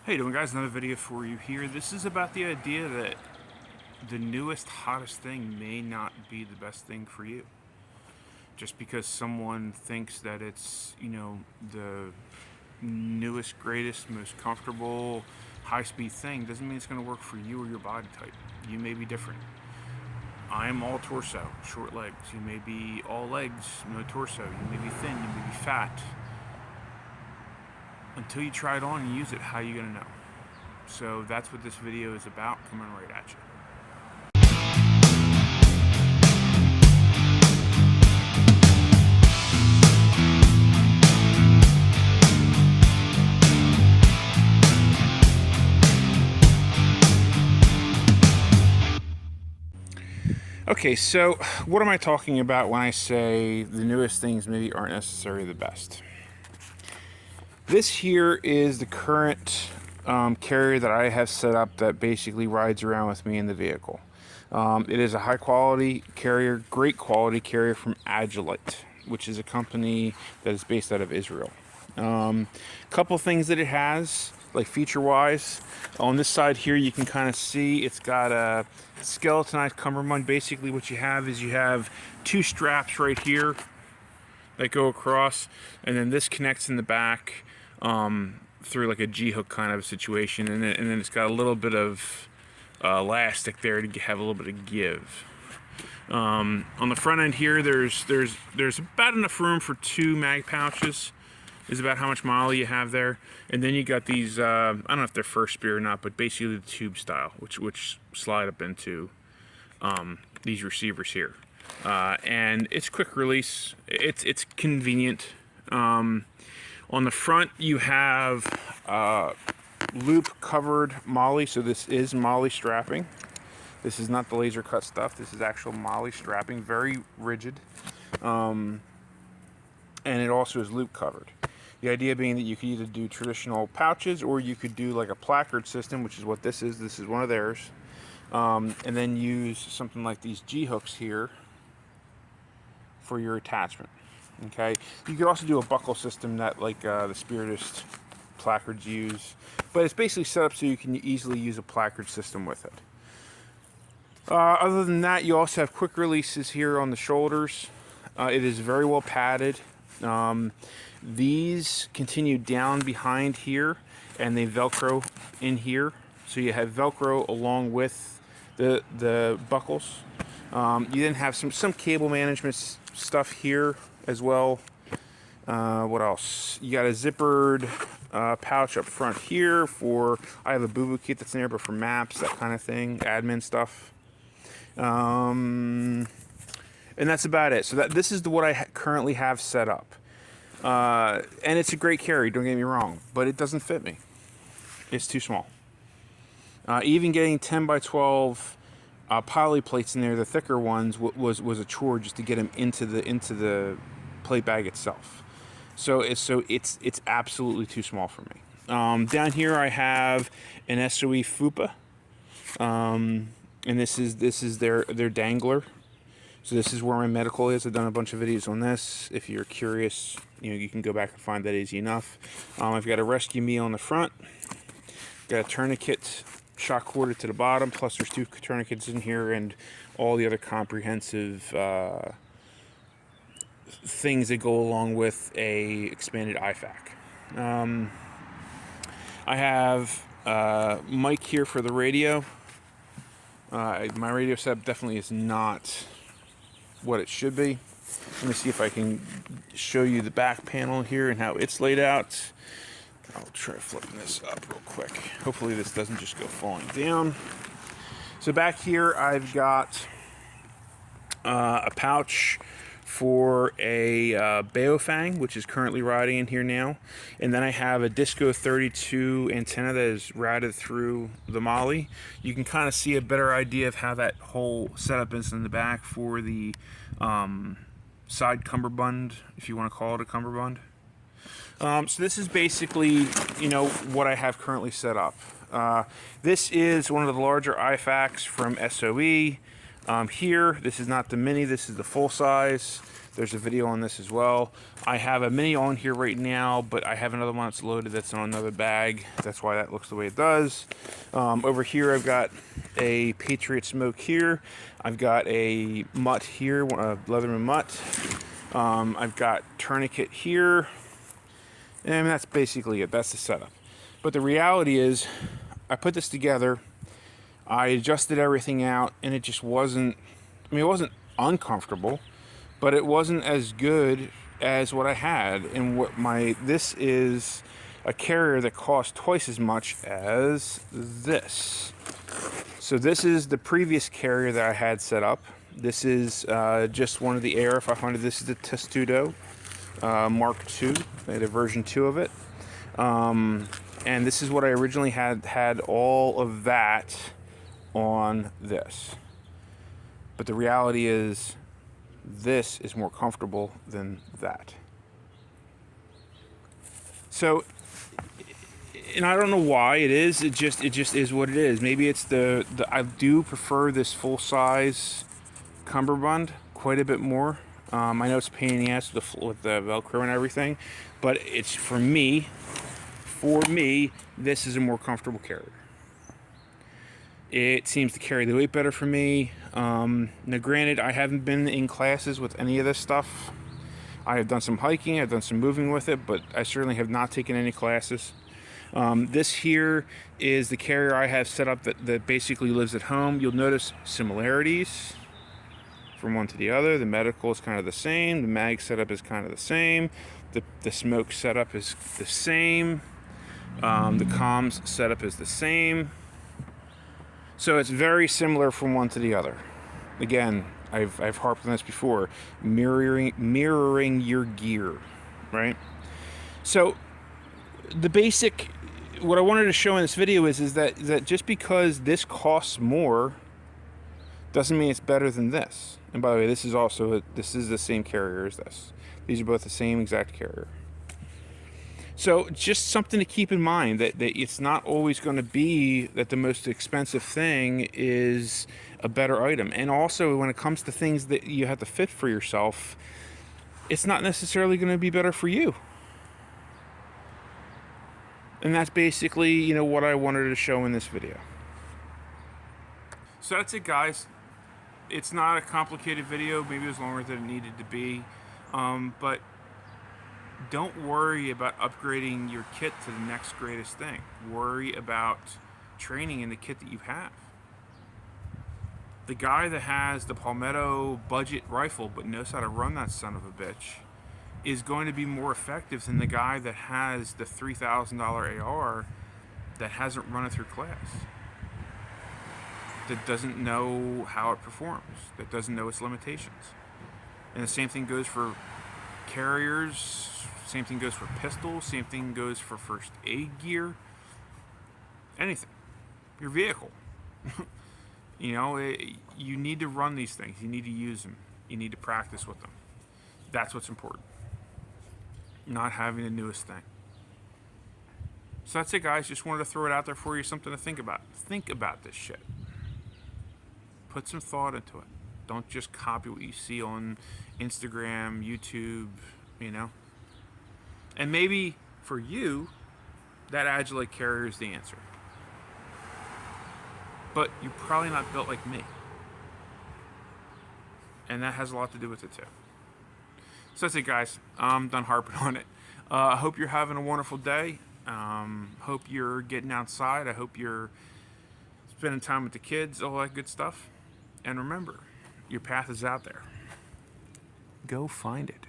How you doing, guys? Another video for you here. This is about the idea that the newest, hottest thing may not be the best thing for you. Just because someone thinks that it's, the newest, greatest, most comfortable, high-speed thing doesn't mean it's going to work for you or your body type. You may be different. I am all torso, short legs. You may be all legs, no torso. You may be thin, you may be fat. Until you try it on and use it, how are you going to know? So that's what this video is about, coming right at you. Okay, so what am I talking about when I say the newest things maybe aren't necessarily the best? This here is the current carrier that I have set up that basically rides around with me in the vehicle. It is a high quality carrier, great quality carrier from Agilite, which is a company that is based out of Israel. Couple things that it has, like feature wise, on this side here you can kind of see it's got a skeletonized cummerbund. Basically what you have is you have two straps right here that go across, and then this connects in the back through like a G-hook kind of situation, and then it's got a little bit of elastic there to have a little bit of give. On the front end here, there's about enough room for two mag pouches. Is about how much moly you have there, and then you got these. I don't know if they're first spear or not, but basically the tube style, which slide up into these receivers here, and it's quick release. It's convenient. On the front, you have loop covered moly, so this is moly strapping. This is not the laser cut stuff. This is actual moly strapping, very rigid, and it also is loop covered. The idea being that you could either do traditional pouches or you could do like a placard system, which is what this is. This is one of theirs. And then use something like these G-hooks here for your attachment. Okay. You could also do a buckle system that like the Spiritist placards use. But it's basically set up so you can easily use a placard system with it. Other than that, you also have quick releases here on the shoulders. It is very well padded. These continue down behind here, and they Velcro in here. So you have Velcro along with the buckles. You then have some cable management stuff here as well. What else? You got a zippered pouch up front here for, I have a boo-boo kit that's in there, but for maps, that kind of thing, admin stuff. And that's about it. So this is what I currently have set up. And it's a great carry, don't get me wrong, but it doesn't fit me. It's too small. Even getting 10 by 12 poly plates in there, the thicker ones, was a chore just to get them into the plate bag itself. So it's absolutely too small for me. Down here I have an SOE FUPA, and this is their dangler. So this is where my medical is. I've done a bunch of videos on this. If you're curious, you can go back and find that easy enough. I've got a rescue me on the front. Got a tourniquet shock corded to the bottom, plus there's two tourniquets in here and all the other comprehensive things that go along with a expanded IFAK. I have mic here for the radio. My radio setup definitely is not what it should be. Let me see if I can show you the back panel here and how it's laid out. I'll try flipping this up real quick. Hopefully this doesn't just go falling down. So back here I've got a pouch for a Baofeng, which is currently riding in here now. And then I have a Disco 32 antenna that is routed through the moly. You can kind of see a better idea of how that whole setup is in the back for the side cummerbund, if you want to call it a cummerbund. So this is basically, what I have currently set up. This is one of the larger IFAKs from SOE. Here, this is not the mini, this is the full size. There's a video on this as well. I have a mini on here right now, but I have another one that's loaded that's on another bag. That's why that looks the way it does. Over here, I've got a Patriot Smoke here. I've got a mutt here, a Leatherman mutt. I've got tourniquet here. And that's basically it. That's the setup. But the reality is, I put this together, I adjusted everything out, and it just wasn't, I mean, it wasn't uncomfortable, but it wasn't as good as what I had. And this is a carrier that costs twice as much as this. So this is the previous carrier that I had set up. This is just one of the Air 500. This is the Testudo Mark II. They had a version 2 of it. And this is what I originally had all of that on this. But the reality is, this is more comfortable than that. So, and I don't know why it is. It just is what it is. Maybe it's the I do prefer this full size cummerbund quite a bit more. I know it's a pain in the ass with the Velcro and everything, but it's for me, this is a more comfortable carrier. It seems to carry the weight better for me. Now granted, I haven't been in classes with any of this stuff. I have done some hiking, I've done some moving with it, but I certainly have not taken any classes. This here is the carrier I have set up that basically lives at home. You'll notice similarities from one to the other. The medical is kind of the same. The mag setup is kind of the same. The smoke setup is the same. The comms setup is the same. So it's very similar from one to the other. Again, I've harped on this before. Mirroring your gear, right? So the basic, what I wanted to show in this video is that just because this costs more doesn't mean it's better than this. And by the way, this is the same carrier as this. These are both the same exact carrier. So just something to keep in mind, that it's not always going to be that the most expensive thing is a better item. And also, when it comes to things that you have to fit for yourself, it's not necessarily going to be better for you. And that's basically, what I wanted to show in this video. So that's it, guys. It's not a complicated video. Maybe it was longer than it needed to be. But don't worry about upgrading your kit to the next greatest thing. Worry about training in the kit that you have. The guy that has the Palmetto budget rifle but knows how to run that son of a bitch is going to be more effective than the guy that has the $3,000 AR that hasn't run it through class, that doesn't know how it performs, that doesn't know its limitations. And the same thing goes for carriers, same thing goes for pistols, same thing goes for first aid gear, anything. Your vehicle. You need to run these things. You need to use them. You need to practice with them. That's what's important. Not having the newest thing. So that's it, guys. Just wanted to throw it out there for you, something to think about. Think about this shit. Put some thought into it. Don't just copy what you see on Instagram, YouTube, And maybe for you, that Agilite carrier is the answer. But you're probably not built like me. And that has a lot to do with it too. So that's it, guys. I'm done harping on it. I hope you're having a wonderful day. Hope you're getting outside. I hope you're spending time with the kids, all that good stuff. And remember, your path is out there. Go find it.